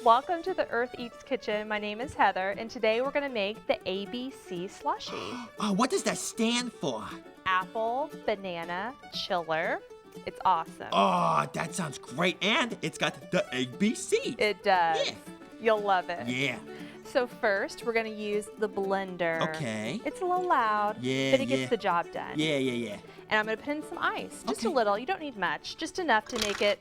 Welcome to the Earth Eats Kitchen. My name is Heather, and today we're going to make the ABC slushie. Oh, what does that stand for? Apple, banana, chiller. It's awesome. Oh, that sounds great. And it's got the ABC. It does. Yeah. You'll love it. Yeah. So first, we're going to use the blender. Okay. It's a little loud, Yeah, but it gets the job done. Yeah. And I'm going to put in some ice, just Okay. a little. You don't need much, just enough to make it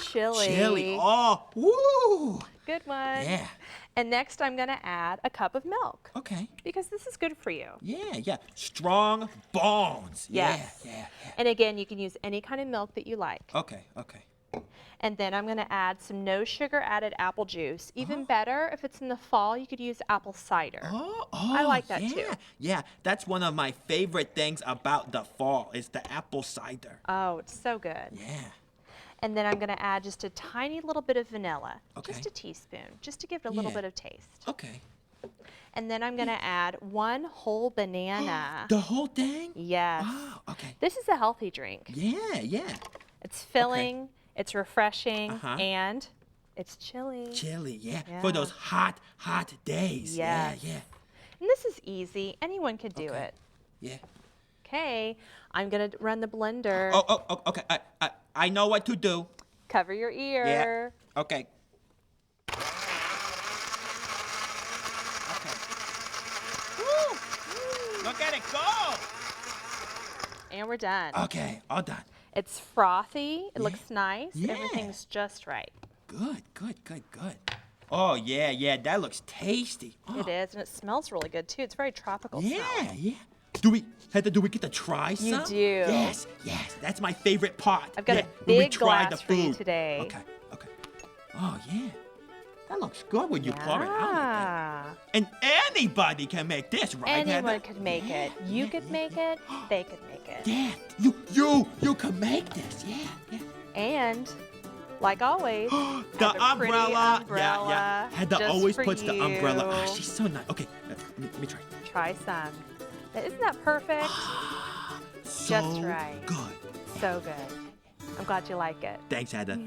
chilly. Chili. Oh, woo. Good one. Yeah. And next, I'm going to add a cup of milk. Okay. Because this is good for you. Yeah. Strong bones. Yes. Yeah. And again, you can use any kind of milk that you like. Okay. And then I'm going to add some no sugar added apple juice. Even better, if it's in the fall, you could use apple cider. I like that too. Yeah, that's one of my favorite things about the fall is the apple cider. Oh, it's so good. Yeah. And then I'm going to add just a tiny little bit of vanilla. Okay. Just a teaspoon, just to give it a little bit of taste. Okay. And then I'm going to add one whole banana. The whole thing? Yes. Oh, okay. This is a healthy drink. Yeah. It's filling, it's refreshing, Uh-huh. and it's chilly. Chili, yeah. Yeah. For those hot days. Yes. Yeah. And this is easy. Anyone could do Okay. it. Yeah. Okay, I'm going to run the blender. Oh, okay. I know what to do. Cover your ear. Yeah. Okay. Woo! Look at it go! And we're done. Okay, all done. It's frothy. It looks nice. Yeah. Everything's just right. Good. Oh, yeah. That looks tasty. Oh. It is, and it smells really good, too. It's very tropical Yeah. smelling. Heather, do we get to try some? You do. Yes. That's my favorite part. I've got a when we big try glass the for you food. today. Okay. Oh, yeah. That looks good when you pour it out like that. And anybody can make this, right, Anyone Heather? could make it. You could make it. They could make it. Yeah, you can make this. Yeah. And, like always, The have a pretty umbrella. umbrella. Yeah. Heather just always for puts the umbrella. you. Ah, she's so nice. Okay, let me try. Try some. Isn't that perfect? So Just right. good. So good. I'm glad you like it. Thanks, Heather.